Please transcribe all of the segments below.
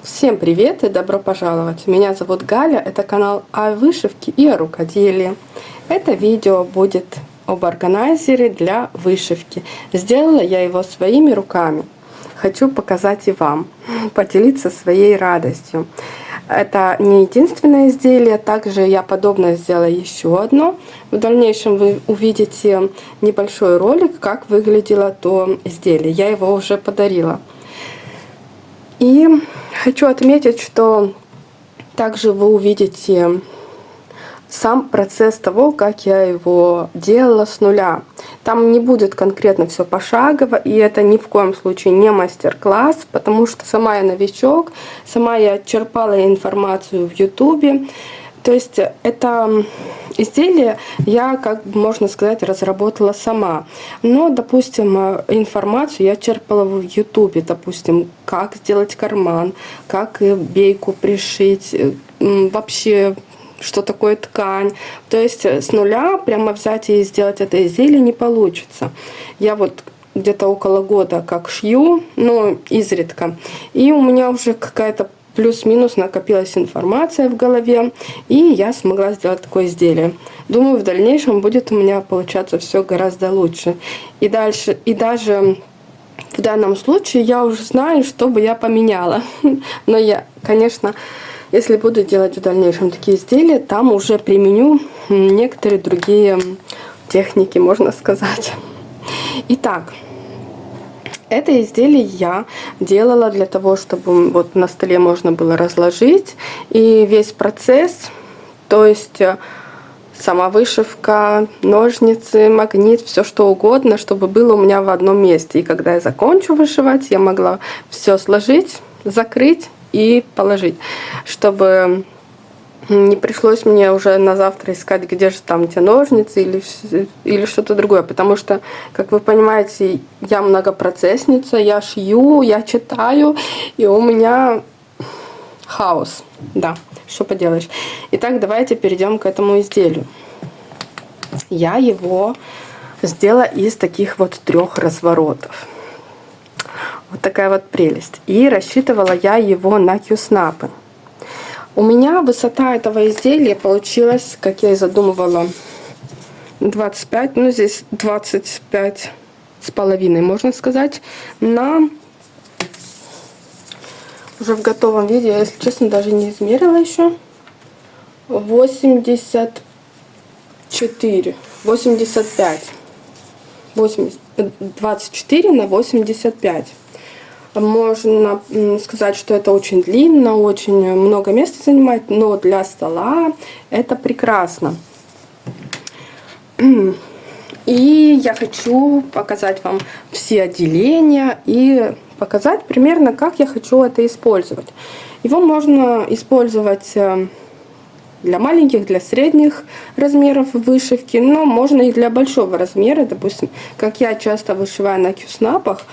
Всем привет и добро пожаловать! Меня зовут Галя, это канал о вышивке и о рукоделии. Это видео будет об органайзере для вышивки. Сделала я его своими руками. Хочу показать и вам, поделиться своей радостью. Это не единственное изделие, также я подобное сделала еще одно. В дальнейшем вы увидите небольшой ролик, как выглядело то изделие. Я его уже подарила. И хочу отметить, что также вы увидите сам процесс того, как я его делала с нуля. Там не будет конкретно все пошагово, и это ни в коем случае не мастер-класс, потому что сама я новичок, сама я черпала информацию в YouTube. То есть это изделие я, как можно сказать, разработала сама. Но, допустим, информацию я черпала в YouTube, допустим, как сделать карман, как бейку пришить, вообще что такое ткань. То есть с нуля прямо взять и сделать это изделие не получится. Я вот где-то около года как шью, но изредка. И у меня уже какая-то плюс-минус накопилась информация в голове, и я смогла сделать такое изделие. Думаю, в дальнейшем будет у меня получаться все гораздо лучше. И дальше, и даже в данном случае я уже знаю, что бы я поменяла. Но я, конечно, если буду делать в дальнейшем такие изделия, там уже применю некоторые другие техники, можно сказать. Итак, это изделие я делала для того, чтобы вот на столе можно было разложить. И весь процесс, то есть сама вышивка, ножницы, магнит, все что угодно, чтобы было у меня в одном месте. И когда я закончу вышивать, я могла все сложить, закрыть и положить, чтобы не пришлось мне уже на завтра искать, где же там те ножницы или что-то другое. Потому что, как вы понимаете, я многопроцессница, я шью, я читаю, и у меня хаос. Да, что поделаешь. Итак, давайте перейдем к этому изделию. Я его сделала из таких вот 3 разворотов. Вот такая вот прелесть. И рассчитывала я его на кьюснапы. У меня высота этого изделия получилась, как я и задумывала, 25, ну здесь 25 с половиной, можно сказать, на уже в готовом виде, я, если честно, даже не измерила еще, 84, 85, 24 на 85. Можно сказать, что это очень длинно, очень много места занимает, но для стола это прекрасно. И я хочу показать вам все отделения и показать примерно, как я хочу это использовать. Его можно использовать для маленьких, для средних размеров вышивки, но можно и для большого размера. Допустим, как я часто вышиваю на кьюснапах,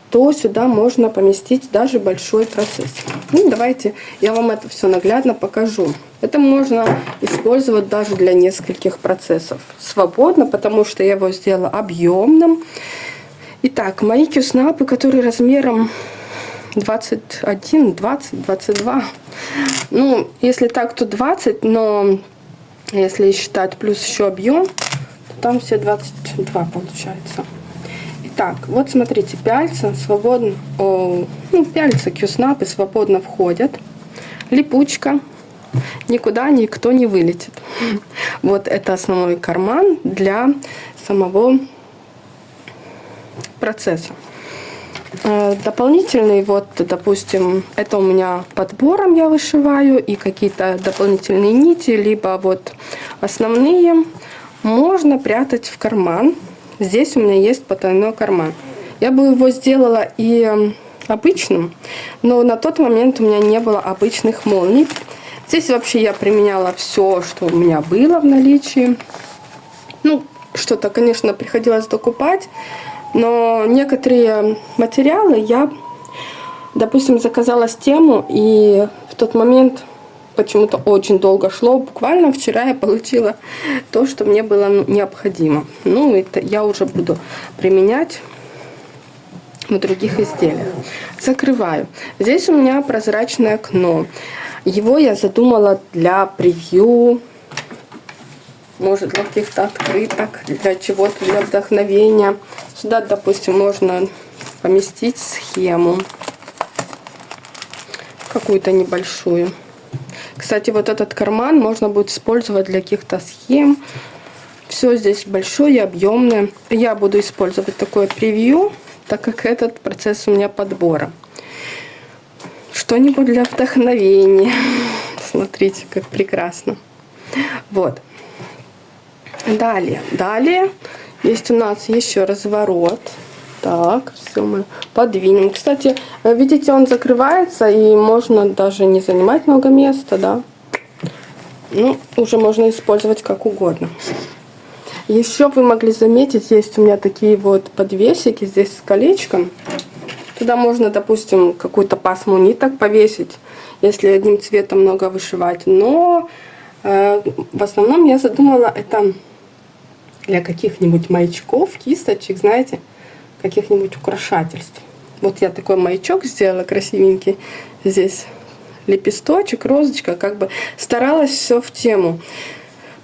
то сюда можно поместить даже большой процесс. Ну, давайте я вам это все наглядно покажу. Это можно использовать даже для нескольких процессов свободно, потому что я его сделала объемным. Итак, мои кьюснапы, которые размером 21, 20, 22. Ну, если так, то 20, но если считать плюс еще объем, то там все 22 получается. Так, вот смотрите, пяльца свободно, пяльца кьюснапы свободно входят. Липучка, никуда никто не вылетит. Вот это основной карман для самого процесса. Дополнительный, вот, допустим, это у меня подбором я вышиваю, и какие-то дополнительные нити, либо вот основные можно прятать в карман. Здесь у меня есть потайной карман. Я бы его сделала и обычным, но на тот момент у меня не было обычных молний. Здесь вообще я применяла все, что у меня было в наличии. Ну, что-то, конечно, приходилось докупать, но некоторые материалы я, допустим, заказала с тему, и в тот момент почему-то очень долго шло. Буквально вчера я получила то, что мне было необходимо. Ну, это я уже буду применять в других изделиях. Закрываю. Здесь у меня прозрачное окно. Его я задумала для превью, может, для каких-то открыток, для чего-то, для вдохновения. Сюда, допустим, можно поместить схему какую-то небольшую. Кстати, вот этот карман можно будет использовать для каких-то схем. Все здесь большое, объемное. Я буду использовать такое превью, так как этот процесс у меня подбора. Что-нибудь для вдохновения. Смотрите, как прекрасно. Вот. Далее есть у нас еще разворот. Так, все мы подвинем. Кстати, видите, он закрывается, и можно даже не занимать много места, да. Ну, уже можно использовать как угодно. Еще вы могли заметить, есть у меня такие вот подвесики здесь с колечком. Туда можно, допустим, какую-то пасму ниток повесить, если одним цветом много вышивать. Но в основном я задумала это для каких-нибудь маячков, кисточек, знаете, каких-нибудь украшательств. Вот я такой маячок сделала красивенький. Здесь лепесточек, розочка, как бы старалась все в тему.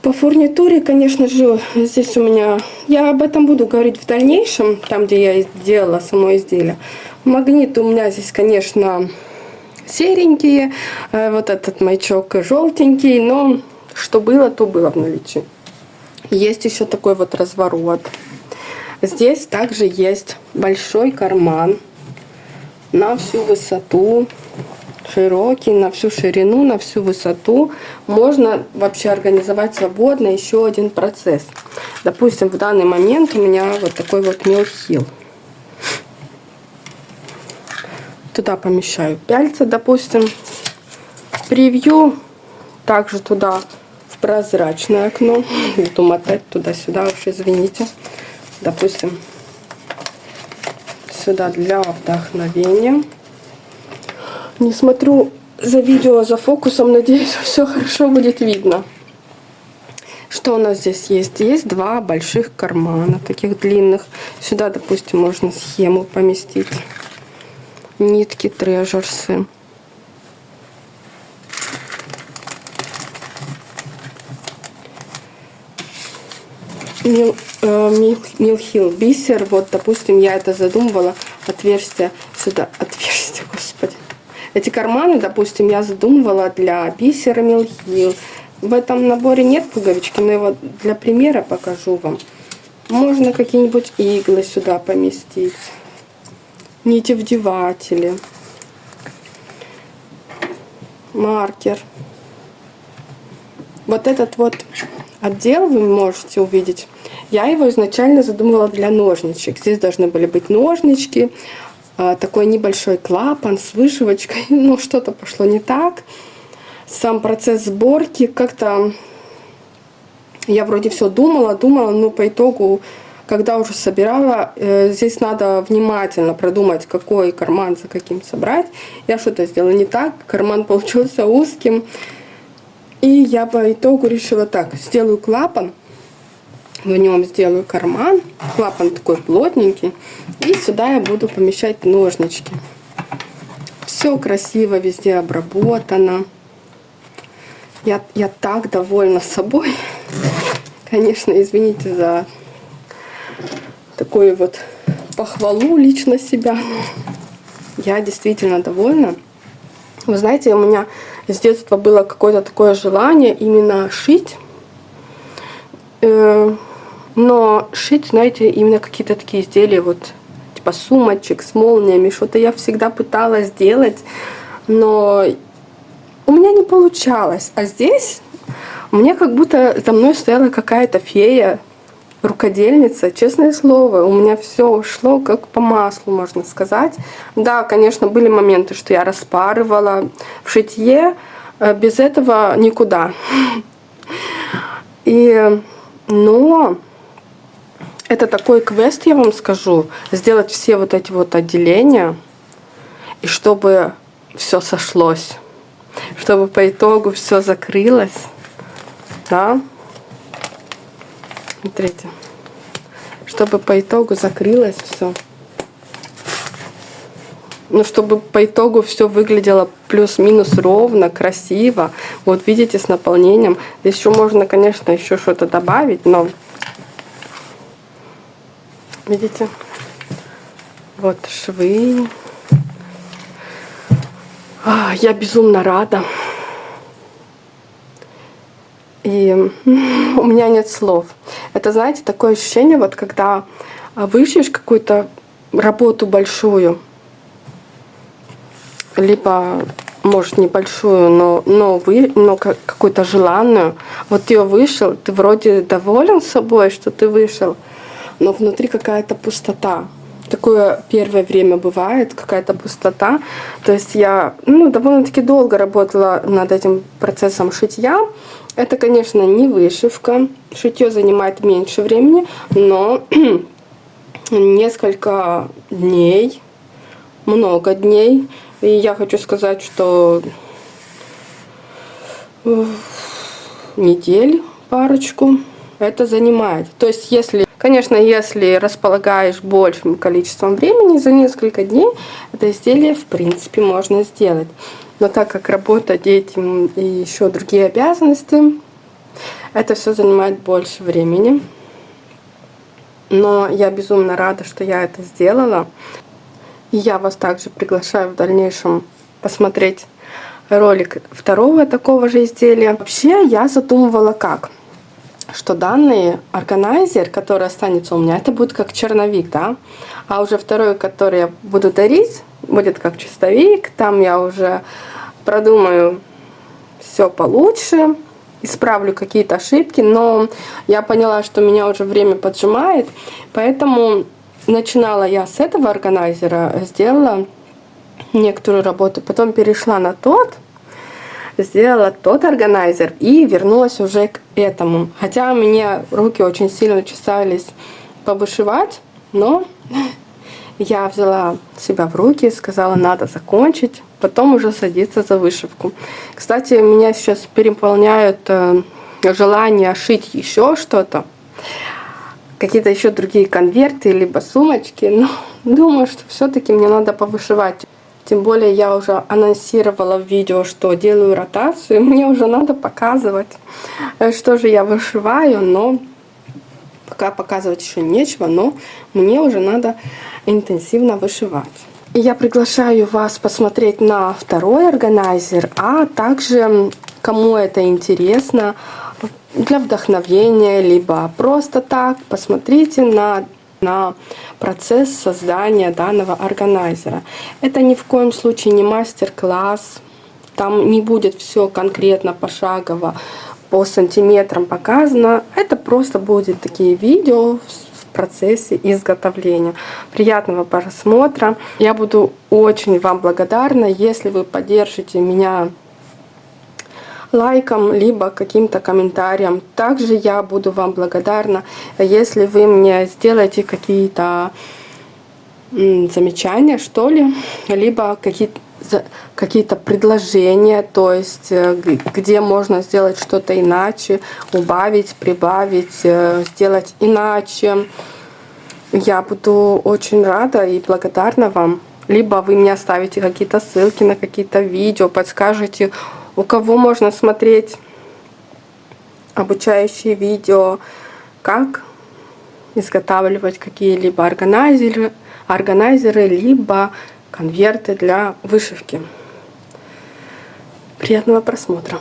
По фурнитуре, конечно же, здесь у меня... Я об этом буду говорить в дальнейшем, там, где я сделала само изделие. Магниты у меня здесь, конечно, серенькие. Вот этот маячок желтенький, но что было, то было в наличии. Есть еще такой вот разворот. Здесь также есть большой карман на всю высоту, широкий, на всю ширину, на всю высоту. Можно вообще организовать свободно еще один процесс. Допустим, в данный момент у меня вот такой вот мелхил. Туда помещаю пяльца, допустим. Превью также туда в прозрачное окно. Буду мотать туда-сюда, уж извините. Допустим, сюда для вдохновения. Не смотрю за видео, за фокусом. Надеюсь, все хорошо будет видно. Что у нас здесь есть? Есть два больших кармана, таких длинных. Сюда, допустим, можно схему поместить. Нитки, трежерсы. Милхил бисер. Вот, допустим, я это задумывала. Отверстие сюда. Отверстие, господи. Эти карманы, допустим, я задумывала для бисера милхил. В этом наборе нет пуговички, но его для примера покажу вам. Можно какие-нибудь иглы сюда поместить. Нитевдеватели. Маркер. Вот этот вот отдел вы можете увидеть. Я его изначально задумывала для ножничек. Здесь должны были быть ножнички. Такой небольшой клапан с вышивочкой. Ну, что-то пошло не так. Сам процесс сборки как-то... Я вроде все думала, но по итогу, когда уже собирала, здесь надо внимательно продумать, какой карман за каким собрать. Я что-то сделала не так. Карман получился узким. И я по итогу решила так. Сделаю клапан. В нем сделаю карман. Клапан такой плотненький. И сюда я буду помещать ножнички. Все красиво, везде обработано. Я так довольна собой. Конечно, извините за такую вот похвалу лично себя. Я действительно довольна. Вы знаете, у меня с детства было какое-то такое желание именно шить. Но шить, знаете, именно какие-то такие изделия, вот типа сумочек с молниями, что-то я всегда пыталась делать, но у меня не получалось. А здесь у меня как будто за мной стояла какая-то фея, рукодельница, честное слово, у меня все шло как по маслу, можно сказать. Да, конечно, были моменты, что я распарывала в шитье, без этого никуда. Но это такой квест, я вам скажу, сделать все вот эти вот отделения, и чтобы все сошлось, чтобы по итогу все закрылось, да, смотрите, чтобы по итогу закрылось все. ну, чтобы по итогу все выглядело плюс-минус ровно, красиво. Вот видите, с наполнением. Здесь еще можно, конечно, еще что-то добавить, но видите, вот швы. Я безумно рада. И у меня нет слов. Это, знаете, такое ощущение, вот когда вышьешь какую-то работу большую, либо, может, небольшую, но какую-то желанную. Вот ты ее вышел, ты вроде доволен собой, что ты вышел, но внутри какая-то пустота. Такое первое время бывает, какая-то пустота. То есть я довольно-таки долго работала над этим процессом шитья. Это, конечно, не вышивка. Шитье занимает меньше времени, но несколько дней, много дней. И я хочу сказать, что недель парочку это занимает. То есть, если располагаешь большим количеством времени, за несколько дней это изделие, в принципе, можно сделать. Но так как работа, дети и еще другие обязанности, это все занимает больше времени. Но я безумно рада, что я это сделала. И я вас также приглашаю в дальнейшем посмотреть ролик второго такого же изделия. Вообще я задумывала как? Что данный органайзер, который останется у меня, это будет как черновик, да? А уже второй, который я буду дарить, будет как чистовик. Там я уже продумаю все получше, исправлю какие-то ошибки. Но я поняла, что меня уже время поджимает, поэтому начинала я с этого органайзера, сделала некоторую работу, потом перешла на тот, сделала тот органайзер и вернулась уже к этому. Хотя у меня руки очень сильно чесались повышивать, но я взяла себя в руки, сказала, надо закончить, потом уже садиться за вышивку. Кстати, меня сейчас переполняют желание шить еще что-то, какие-то еще другие конверты, либо сумочки, но думаю, что все-таки мне надо повышивать. Тем более я уже анонсировала в видео, что делаю ротацию. Мне уже надо показывать, что же я вышиваю, но пока показывать еще нечего, но мне уже надо интенсивно вышивать. И я приглашаю вас посмотреть на второй органайзер, а также, кому это интересно, для вдохновения, либо просто так, посмотрите на процесс создания данного органайзера. Это ни в коем случае не мастер-класс, там не будет все конкретно пошагово по сантиметрам показано. Это просто будет такие видео в процессе изготовления. Приятного просмотра. Я буду очень вам благодарна, если вы поддержите меня лайком, либо каким-то комментарием. Также я буду вам благодарна, если вы мне сделаете какие-то замечания, что ли, либо какие-то предложения, то есть где можно сделать что-то иначе, убавить, прибавить, сделать иначе. Я буду очень рада и благодарна вам. Либо вы мне оставите какие-то ссылки на какие-то видео, подскажете, у кого можно смотреть обучающие видео, как изготавливать какие-либо органайзеры, либо конверты для вышивки. Приятного просмотра!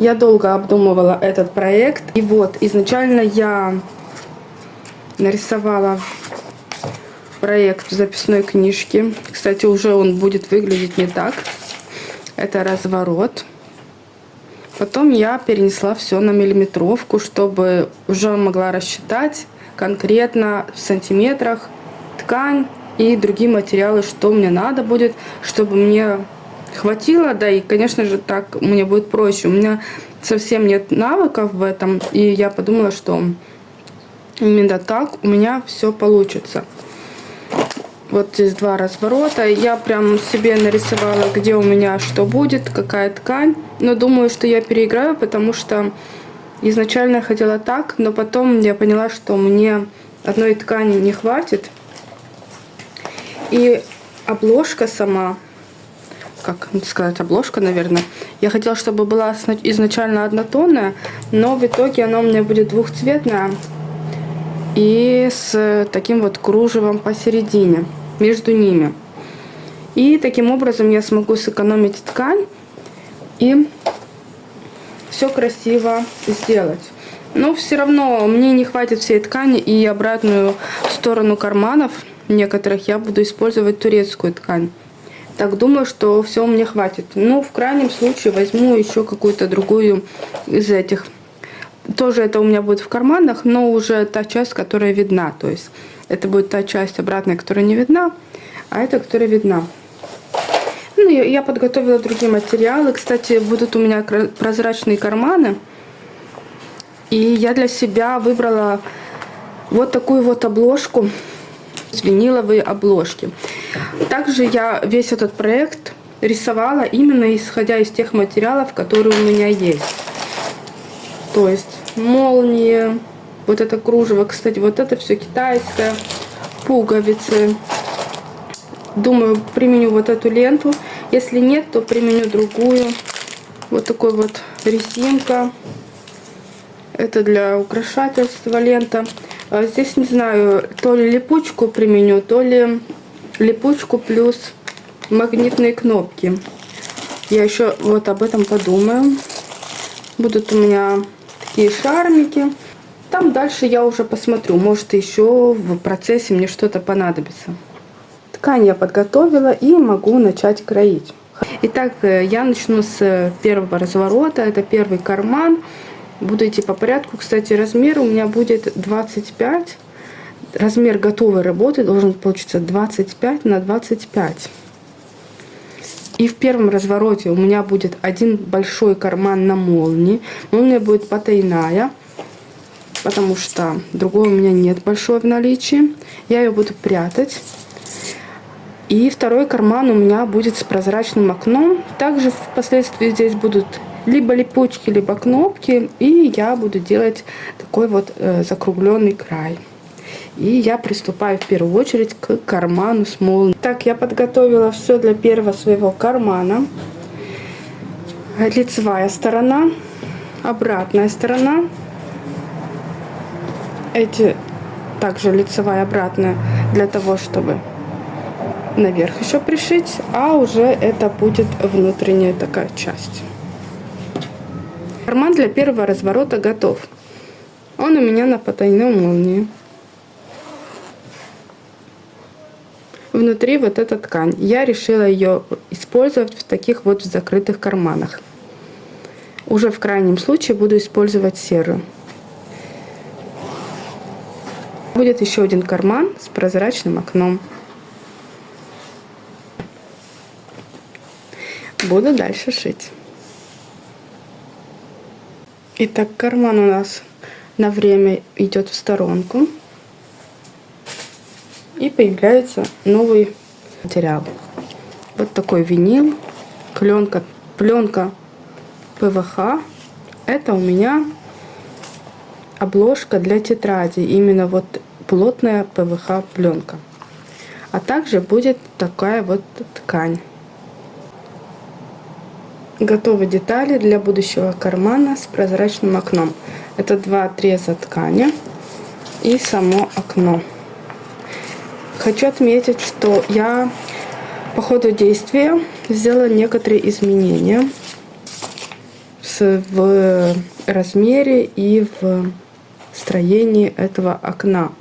Я долго обдумывала этот проект. И вот, изначально я нарисовала проект в записной книжке. Кстати, уже он будет выглядеть не так. Это разворот. Потом я перенесла все на миллиметровку, чтобы уже могла рассчитать конкретно в сантиметрах ткань и другие материалы, что мне надо будет, чтобы мне хватило. Да, и, конечно же, так мне будет проще. У меня совсем нет навыков в этом, и я подумала, что именно так у меня все получится. Вот здесь 2 разворота. Я прям себе нарисовала, где у меня что будет, какая ткань. Но думаю, что я переиграю, потому что изначально я хотела так, но потом я поняла, что мне одной ткани не хватит. И обложка сама, как сказать, обложка, наверное, я хотела, чтобы была изначально однотонная, но в итоге она у меня будет двухцветная и с таким вот кружевом посередине, между ними. И таким образом я смогу сэкономить ткань и все красиво сделать. Но все равно мне не хватит всей ткани, и обратную сторону карманов некоторых я буду использовать турецкую ткань. Так, думаю, что все мне хватит. Ну, в крайнем случае возьму еще какую-то другую из этих. Тоже это у меня будет в карманах, но уже та часть, которая видна. То есть это будет та часть обратная, которая не видна, а эта, которая видна. Ну, я подготовила другие материалы. Кстати, будут у меня прозрачные карманы. И я для себя выбрала вот такую вот обложку. Виниловые обложки. Также я весь этот проект рисовала именно исходя из тех материалов, которые у меня есть. То есть молнии, вот это кружево, кстати, вот это все китайское, пуговицы. Думаю, применю вот эту ленту. Если нет, то применю другую. Вот такой вот резинка. Это для украшательства лента. Здесь не знаю, то ли липучку применю, то ли липучку плюс магнитные кнопки. Я еще вот об этом подумаю. Будут у меня такие шармики. Там дальше я уже посмотрю. Может, еще в процессе мне что-то понадобится. Ткань я подготовила и могу начать кроить. Итак, я начну с первого разворота. Это первый карман. Буду идти по порядку. Кстати, размер у меня будет 25. Размер готовой работы должен получиться 25 на 25. И в первом развороте у меня будет один большой карман на молнии. Молния будет потайная, потому что другой у меня нет большой в наличии. Я ее буду прятать. И второй карман у меня будет с прозрачным окном. Также впоследствии здесь будут либо липучки, либо кнопки. И я буду делать такой вот закругленный край. И я приступаю в первую очередь к карману с молнией. Так, я подготовила все для первого своего кармана. Лицевая сторона, обратная сторона. Эти также лицевая, обратная, для того, чтобы наверх еще пришить. А уже это будет внутренняя такая часть. Карман для первого разворота готов. Он у меня на потайной молнии. Внутри вот эта ткань. Я решила ее использовать в таких вот закрытых карманах. Уже в крайнем случае буду использовать серую. Будет еще один карман с прозрачным окном. Буду дальше шить. Итак, карман у нас на время идет в сторонку. И появляется новый материал. Вот такой винил, пленка ПВХ. Это у меня обложка для тетради. Именно вот плотная ПВХ пленка. А также будет такая вот ткань. Готовы детали для будущего кармана с прозрачным окном. Это 2 отреза ткани и само окно. Хочу отметить, что я по ходу действия сделала некоторые изменения в в размере и в строении этого окна.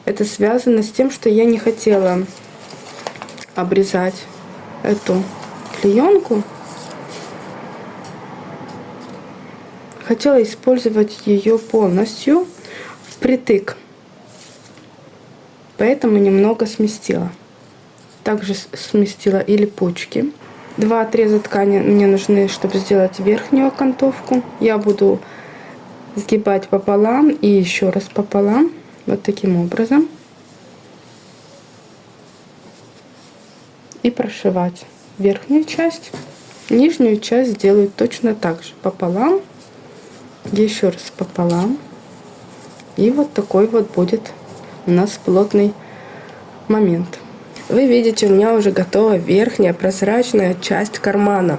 Это связано с тем, что я не хотела обрезать эту клеенку. Хотела использовать ее полностью впритык. Поэтому немного сместила. Также сместила и липучки. 2 отреза ткани мне нужны, чтобы сделать верхнюю окантовку. Я буду сгибать пополам и еще раз пополам. Вот таким образом. И прошивать верхнюю часть. Нижнюю часть сделаю точно так же. Пополам. Еще раз пополам. И вот такой вот будет у нас плотный момент. Вы видите, у меня уже готова верхняя прозрачная часть кармана.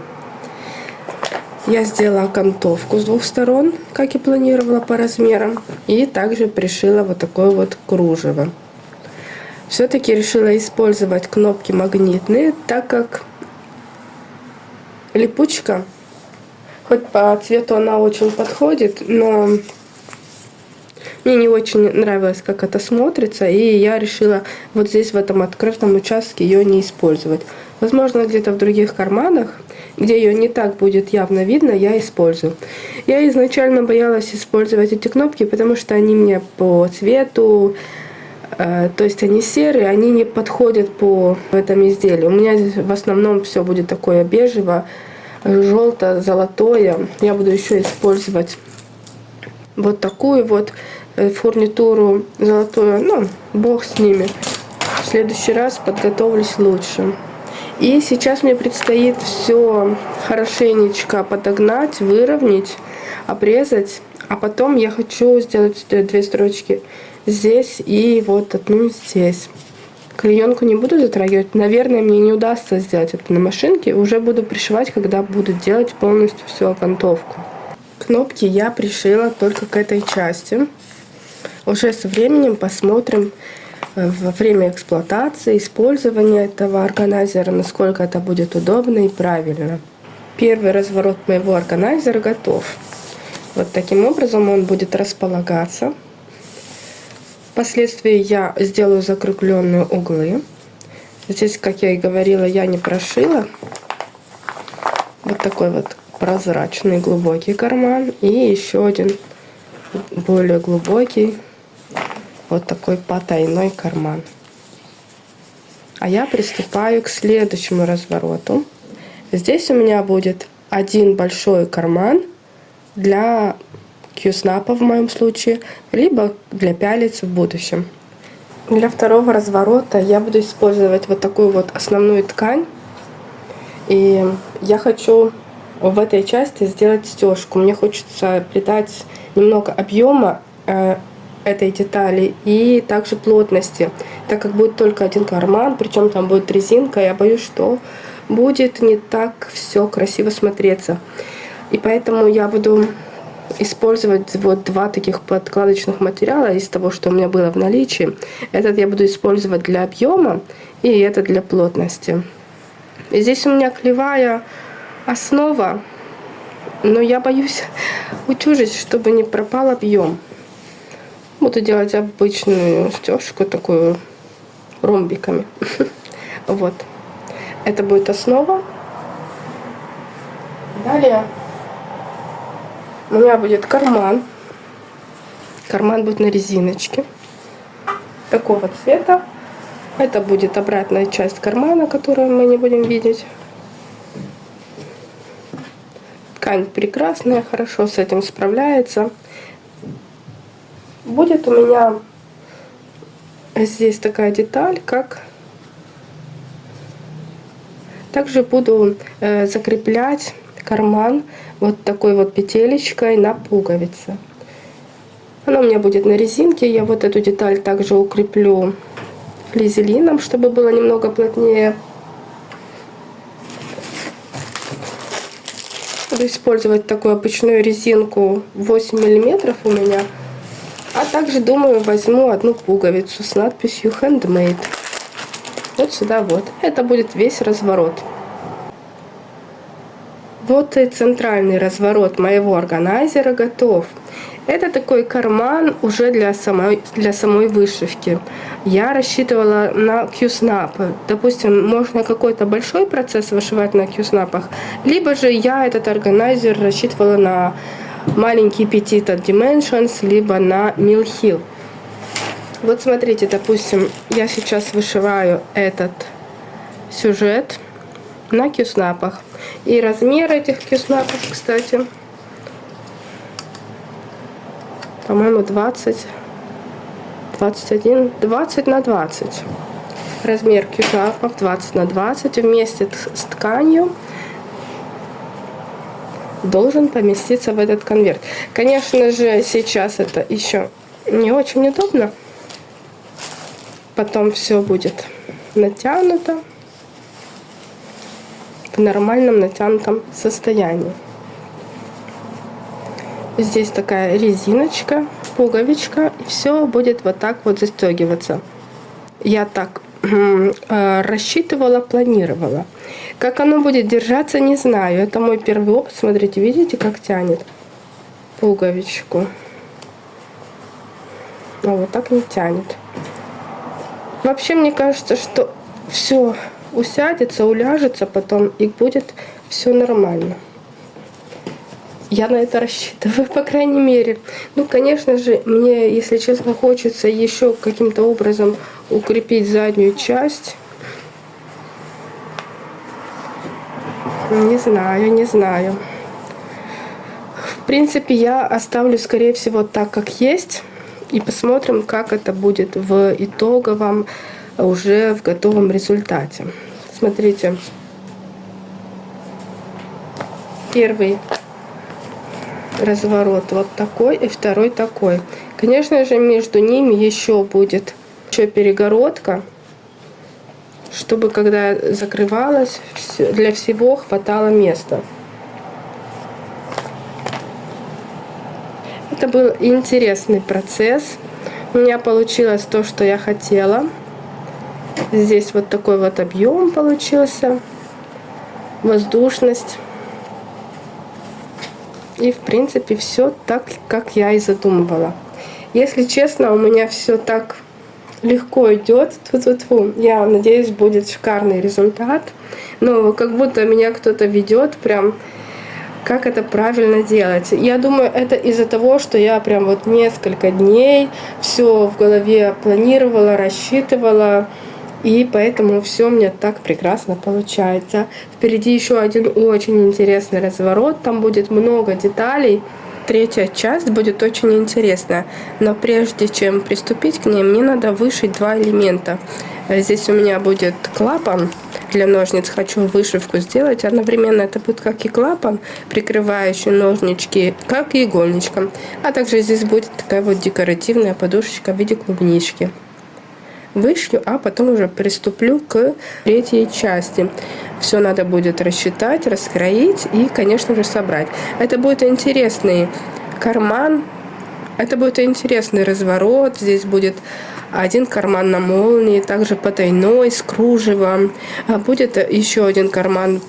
Я сделала окантовку с 2 сторон, как и планировала по размерам. И также пришила вот такое вот кружево. Все-таки решила использовать кнопки магнитные, так как липучка, хоть по цвету она очень подходит, но мне не очень нравилось, как это смотрится, и я решила вот здесь, в этом открытом участке, ее не использовать. Возможно, где-то в других карманах, где ее не так будет явно видно, я использую. Я изначально боялась использовать эти кнопки, потому что они мне по цвету, то есть они серые, они не подходят по этому изделию. У меня в основном все будет такое бежево, желто-золотое. Я буду еще использовать вот такую вот фурнитуру золотую. Ну, бог с ними. В следующий раз подготовлюсь лучше. И сейчас мне предстоит все хорошенечко подогнать, выровнять, обрезать. А потом я хочу сделать 2 строчки здесь и вот одну здесь. Клеенку не буду затрагивать. Наверное, мне не удастся сделать это на машинке. Уже буду пришивать, когда буду делать полностью всю окантовку. Кнопки я пришила только к этой части. Уже со временем посмотрим во время эксплуатации, использования этого органайзера, насколько это будет удобно и правильно. Первый разворот моего органайзера готов. Вот таким образом он будет располагаться. Впоследствии я сделаю закругленные углы. Здесь, как я и говорила, я не прошила. Вот такой вот прозрачный глубокий карман. И еще один более глубокий, вот такой потайной карман. А я приступаю к следующему развороту. Здесь у меня будет один большой карман для Q-снапа в моем случае, либо для пялец в будущем. Для второго разворота я буду использовать вот такую вот основную ткань. И я хочу в этой части сделать стежку. Мне хочется придать немного объема этой детали и также плотности, так как будет только один карман, причем там будет резинка. Я боюсь, что будет не так все красиво смотреться. И поэтому я буду использовать вот 2 таких подкладочных материала из того, что у меня было в наличии. Этот я буду использовать для объема, и это для плотности. И здесь у меня клеевая основа, но я боюсь утюжить, чтобы не пропал объем. Буду делать обычную стежку, такую ромбиками. Вот. Это будет основа. Далее у меня будет карман. Карман будет на резиночке. Такого цвета. Это будет обратная часть кармана, которую мы не будем видеть. Ткань прекрасная, хорошо с этим справляется. Будет у меня здесь такая деталь, как... Также буду закреплять карман вот такой вот петелечкой на пуговице. Она у меня будет на резинке. Я вот эту деталь также укреплю флизелином, чтобы было немного плотнее. Буду использовать такую обычную резинку 8 мм у меня. А также, думаю, возьму одну пуговицу с надписью Handmade. Вот сюда вот. Это будет весь разворот. Вот и центральный разворот моего органайзера готов. Это такой карман уже для самой вышивки. Я рассчитывала на Q-snap. Допустим, можно какой-то большой процесс вышивать на Q-snap'ах, либо же я этот органайзер рассчитывала на маленький Petite Dimensions, либо на Mill Hill. Вот смотрите, допустим, я сейчас вышиваю этот сюжет на Q-snap'ах. И размер этих Q-snap'ов, кстати, по-моему, 20 на 20. Размер Q-snap'ов 20 на 20 вместе с тканью должен поместиться в этот конверт. Конечно же, сейчас это еще не очень удобно. Потом все будет натянуто в нормальном натянутом состоянии. Здесь такая резиночка, пуговичка, и все будет вот так вот застегиваться. Я так рассчитывала, планировала. Как оно будет держаться, не знаю. Это мой первый опыт. Смотрите, видите, как тянет пуговичку. А вот так не тянет. Вообще, мне кажется, что все усядется, уляжется потом, и будет все нормально. Я на это рассчитываю, по крайней мере. Ну, конечно же, мне, если честно, хочется еще каким-то образом укрепить заднюю часть. Не знаю. В принципе, я оставлю, скорее всего, так, как есть. И посмотрим, как это будет в итоговом, уже в готовом результате. Смотрите. Первый разворот вот такой и второй такой. Конечно же, между ними еще будет перегородка, чтобы когда закрывалась, для всего хватало места. Это был интересный процесс. У меня получилось то, что я хотела. Здесь вот такой вот объем получился, воздушность. И, в принципе, все так, как я и задумывала. Если честно, у меня все так легко идет. Я надеюсь, будет шикарный результат. Но как будто меня кто-то ведет прям, как это правильно делать. Я думаю, это из-за того, что я прям вот несколько дней все в голове планировала, рассчитывала. И поэтому все мне так прекрасно получается. Впереди еще один очень интересный разворот. Там будет много деталей. Третья часть будет очень интересная. Но прежде чем приступить к ней, мне надо вышить два элемента. Здесь у меня будет клапан для ножниц. Хочу вышивку сделать. Одновременно это будет как и клапан, прикрывающий ножнички, как и игольничком. А также здесь будет такая вот декоративная подушечка в виде клубнички. Вышью, а потом уже приступлю к третьей части. Все надо будет рассчитать, раскроить и, конечно же, собрать. Это будет интересный карман, это будет интересный разворот. Здесь будет один карман на молнии, также потайной, с кружевом. Будет еще один карман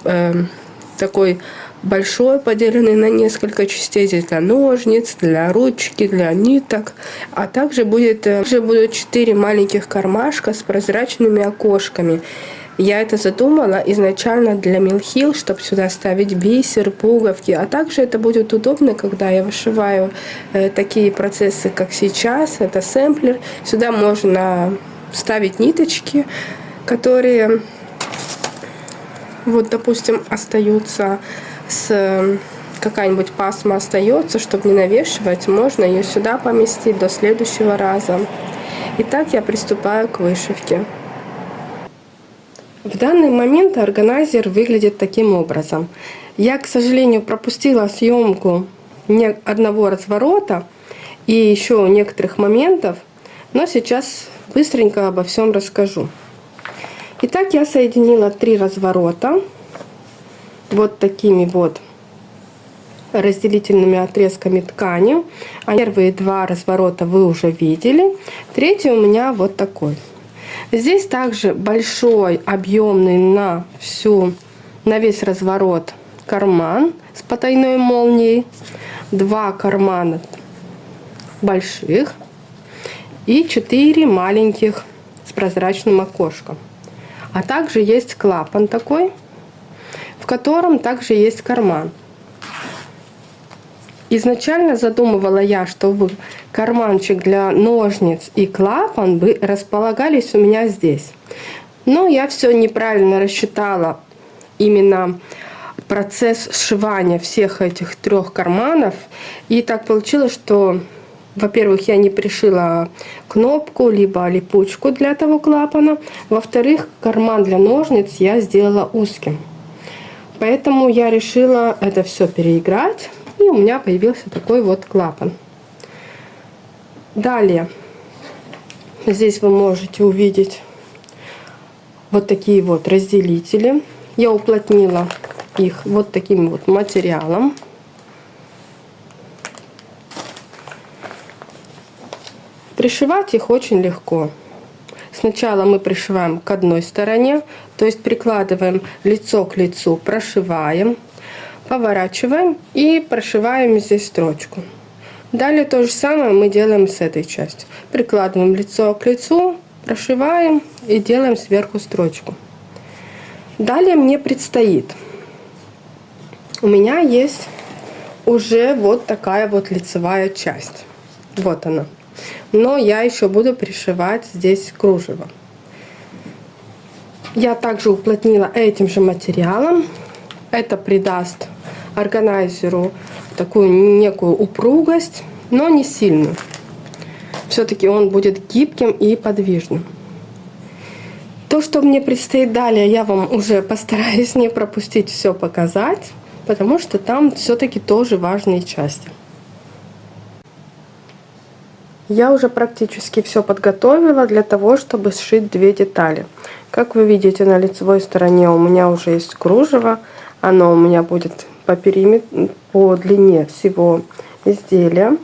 такой большой, поделенный на несколько частей. Здесь для ножниц, для ручки, для ниток. А также будут 4 маленьких кармашка с прозрачными окошками. Я это задумала изначально для Mill Hill, чтобы сюда ставить бисер, пуговки. А также это будет удобно, когда я вышиваю такие процессы, как сейчас. Это сэмплер. Сюда можно ставить ниточки, которые, вот, допустим, остаются какая-нибудь пасма остается, чтобы не навешивать, можно ее сюда поместить до следующего раза. Итак, я приступаю к вышивке. В данный момент органайзер выглядит таким образом. Я, к сожалению, пропустила съемку одного разворота и еще некоторых моментов, но сейчас быстренько обо всем расскажу. Итак, я соединила 3 разворота вот такими вот разделительными отрезками ткани. Первые 2 разворота вы уже видели. Третий у меня вот такой. Здесь также большой, объемный на весь разворот карман с потайной молнией, 2 кармана больших и 4 маленьких с прозрачным окошком. А также есть клапан такой, в котором также есть карман. Изначально задумывала я, чтобы карманчик для ножниц и клапан бы располагались у меня здесь. Но я все неправильно рассчитала именно процесс сшивания всех этих 3 карманов. И так получилось, что, во-первых, я не пришила кнопку, либо липучку для того клапана. Во-вторых, карман для ножниц я сделала узким. Поэтому я решила это все переиграть. И у меня появился такой вот клапан. Далее, здесь вы можете увидеть вот такие вот разделители. Я уплотнила их вот таким вот материалом. Пришивать их очень легко. Сначала мы пришиваем к одной стороне, то есть прикладываем лицо к лицу, прошиваем, поворачиваем и прошиваем здесь строчку. Далее то же самое мы делаем с этой частью. Прикладываем лицо к лицу, прошиваем и делаем сверху строчку. Далее мне предстоит. У меня есть уже вот такая вот лицевая часть. Вот она. Но я еще буду пришивать здесь кружево. Я также уплотнила этим же материалом. Это придаст органайзеру такую некую упругость, но не сильную. Все-таки он будет гибким и подвижным. То, что мне предстоит далее, я вам уже постараюсь не пропустить, все показать, потому что там все-таки тоже важные части. Я уже практически все подготовила для того, чтобы сшить 2 детали. Как вы видите, на лицевой стороне у меня уже есть кружево. Оно у меня будет по периметру, по длине всего изделия.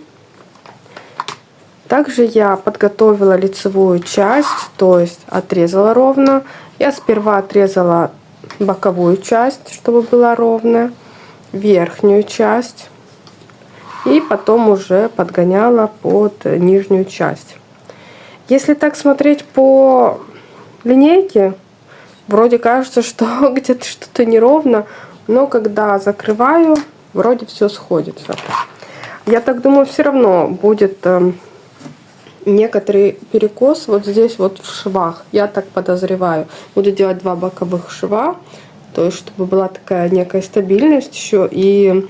Также я подготовила лицевую часть, то есть отрезала ровно. Я сперва отрезала боковую часть, чтобы была ровная, верхнюю часть. И потом уже подгоняла под нижнюю часть. Если так смотреть по линейке, вроде кажется, что где-то что-то неровно, но когда закрываю, вроде все сходится. Я так думаю, все равно будет некоторый перекос вот здесь вот в швах. Я так подозреваю. Буду делать 2 боковых шва, то есть чтобы была такая некая стабильность еще, и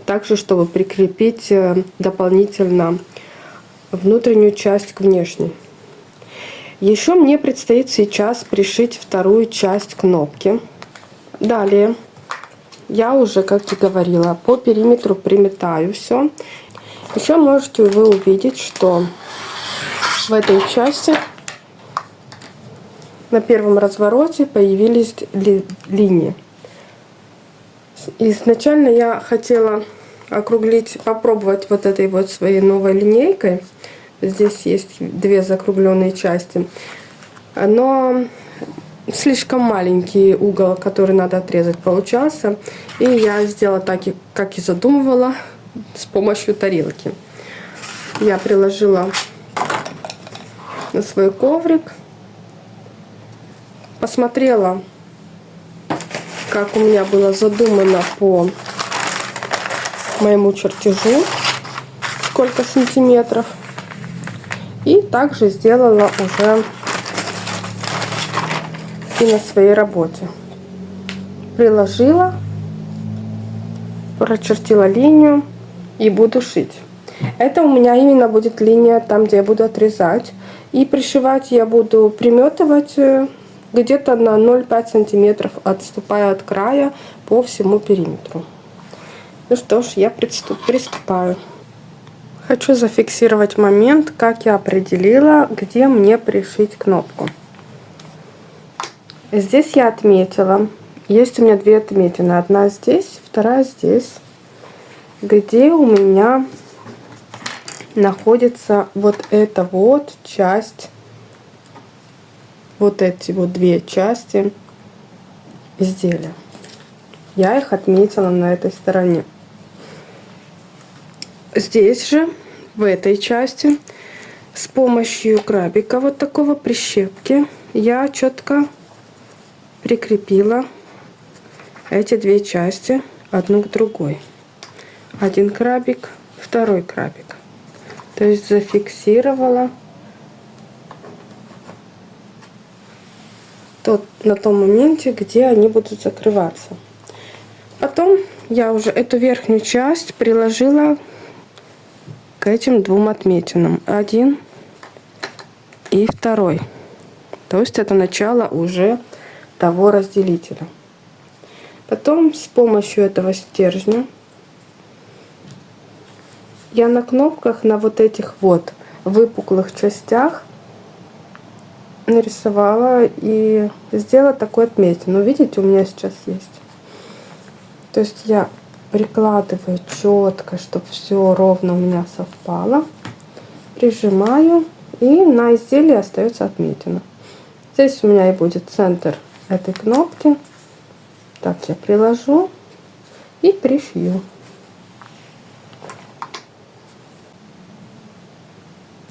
также чтобы прикрепить дополнительно внутреннюю часть к внешней. Еще мне предстоит сейчас пришить 2-ю часть кнопки. Далее я уже, как и говорила, по периметру приметаю все. Еще можете вы увидеть, что в этой части на первом развороте появились линии. Изначально я хотела округлить, попробовать вот этой вот своей новой линейкой. Здесь есть 2 закругленные части. Но слишком маленький угол, который надо отрезать, получался. И я сделала так, как и задумывала, с помощью тарелки. Я приложила на свой коврик. Посмотрела, как у меня было задумано по моему чертежу, сколько сантиметров. И также сделала уже и на своей работе. Приложила, прочертила линию и буду шить. Это у меня именно будет линия там, где я буду отрезать. И пришивать я буду приметывать где-то на 0,5 сантиметров, отступая от края по всему периметру. Ну что ж, я приступаю. Хочу зафиксировать момент, как я определила, где мне пришить кнопку. Здесь я отметила. Есть у меня 2 отметины. Одна здесь, вторая здесь. Где у меня находится вот эта вот часть. Вот эти вот 2 части изделия. Я их отметила на этой стороне. Здесь же, в этой части, с помощью крабика вот такого прищепки, я четко прикрепила эти две части одну к другой. Один крабик, второй крабик. То есть зафиксировала на том моменте, где они будут закрываться. Потом я уже эту верхнюю часть приложила к этим двум отметинам. Один и второй. То есть это начало уже того разделителя. Потом с помощью этого стержня я на кнопках, на вот этих вот выпуклых частях нарисовала и сделала такой отметину. Видите, у меня сейчас есть. То есть я прикладываю четко, чтобы все ровно у меня совпало. Прижимаю, и на изделии остается отметина. Здесь у меня и будет центр этой кнопки. Так, я приложу и пришью.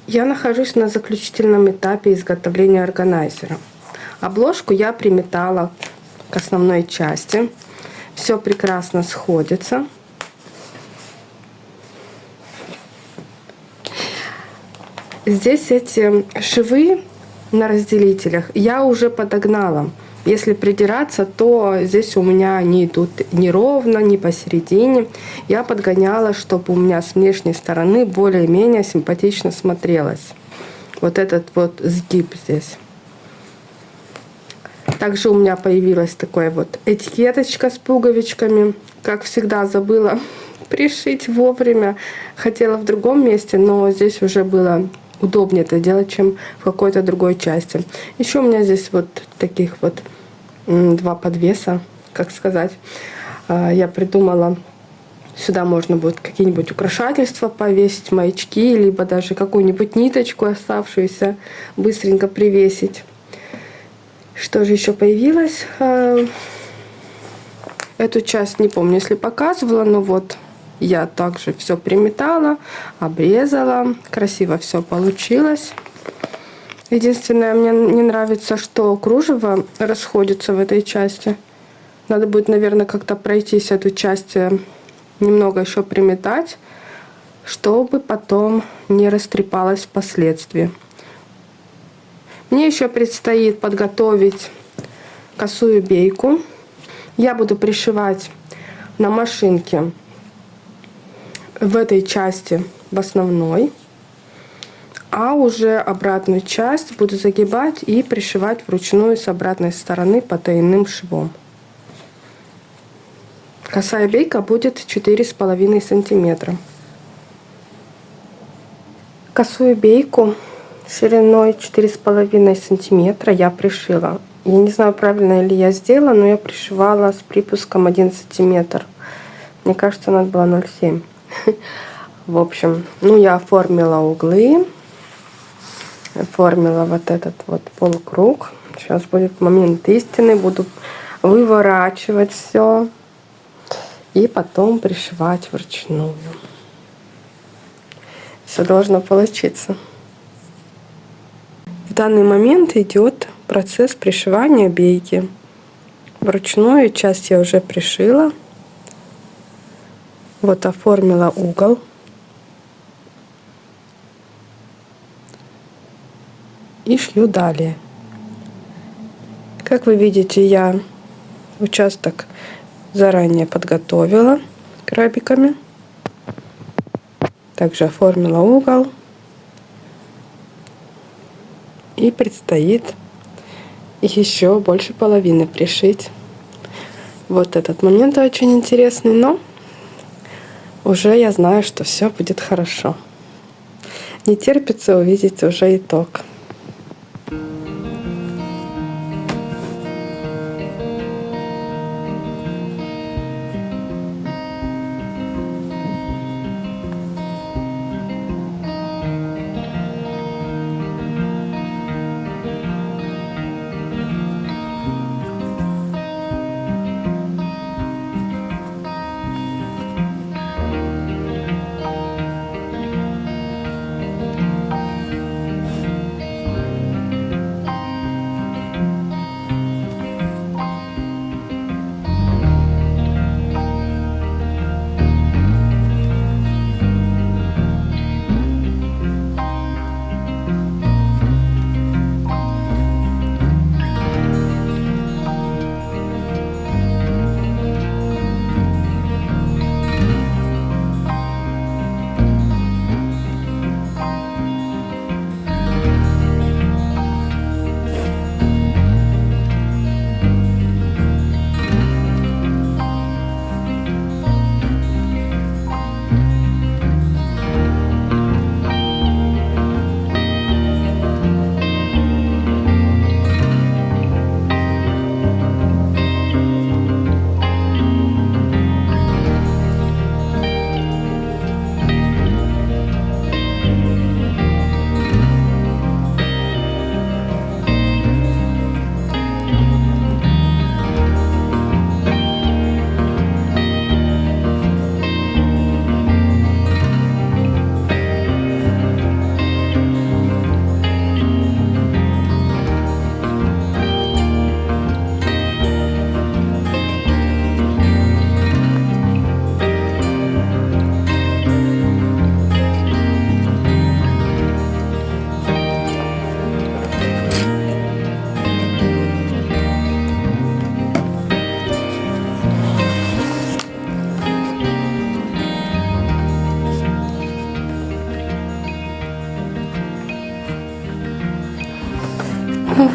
Я нахожусь на заключительном этапе изготовления органайзера. Обложку я приметала к основной части. Все прекрасно сходится. Здесь эти швы на разделителях я уже подогнала. Если придираться, то здесь у меня они идут не ровно, не посередине. Я подгоняла, чтобы у меня с внешней стороны более-менее симпатично смотрелось. Вот этот вот сгиб здесь. Также у меня появилась такая вот этикеточка с пуговичками. Как всегда, забыла пришить вовремя. Хотела в другом месте, но здесь уже было удобнее это делать, чем в какой-то другой части. Еще у меня здесь вот таких вот два подвеса, как сказать. Я придумала, сюда можно будет какие-нибудь украшательства повесить, маячки, либо даже какую-нибудь ниточку оставшуюся быстренько привесить. Что же еще появилось? Эту часть не помню, если показывала, но вот я также все приметала, обрезала. Красиво все получилось. Единственное, мне не нравится, что кружево расходится в этой части. Надо будет, наверное, как-то пройтись эту часть, немного еще приметать, чтобы потом не растрепалось впоследствии. Мне еще предстоит подготовить косую бейку. Я буду пришивать на машинке в этой части, в основной. А уже обратную часть буду загибать и пришивать вручную с обратной стороны потайным швом. Косая бейка будет 4,5 сантиметра. Косую бейку шириной 4,5 сантиметра я пришила. Я не знаю, правильно ли я сделала, но я пришивала с припуском 1 сантиметр. Мне кажется, надо было 0,7. В общем, я оформила углы. Оформила вот этот вот полукруг. Сейчас будет момент истины. Буду выворачивать все. И потом пришивать вручную. Все должно получиться. В данный момент идет процесс пришивания бейки. Вручную часть я уже пришила. Вот оформила угол. И шью далее. Как вы видите, я участок заранее подготовила крабиками. Также оформила угол. И предстоит еще больше половины пришить. Вот этот момент очень интересный, но уже я знаю, что все будет хорошо. Не терпится увидеть уже итог.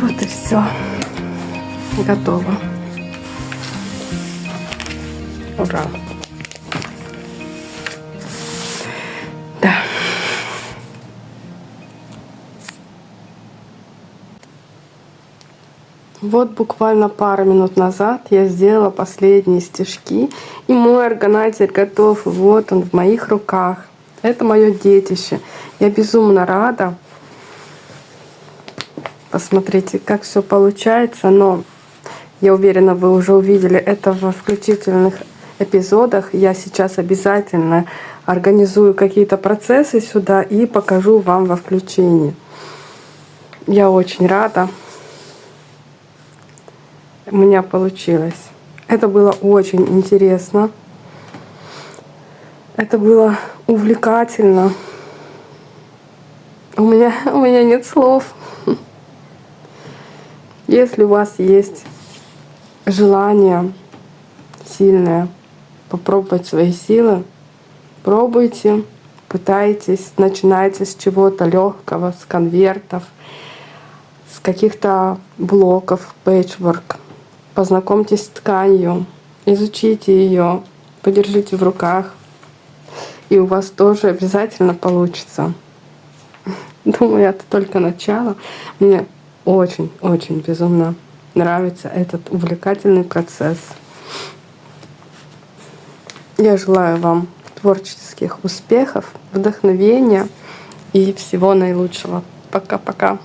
Вот и все. Готово. Ура. Да. Вот буквально пару минут назад я сделала последние стежки, и мой органайзер готов. Вот он в моих руках. Это мое детище. Я безумно рада. Посмотрите, как все получается. Но я уверена, вы уже увидели это в включительных эпизодах. Я сейчас обязательно организую какие-то процессы сюда и покажу вам во включении. Я очень рада. У меня получилось. Это было очень интересно. Это было увлекательно. У меня нет слов. Если у вас есть желание сильное попробовать свои силы, пробуйте, пытайтесь, начинайте с чего-то легкого, с конвертов, с каких-то блоков, пэтчворк. Познакомьтесь с тканью, изучите ее, подержите в руках, и у вас тоже обязательно получится. Думаю, это только начало. Мне очень безумно нравится этот увлекательный процесс. Я желаю вам творческих успехов, вдохновения и всего наилучшего. Пока-пока.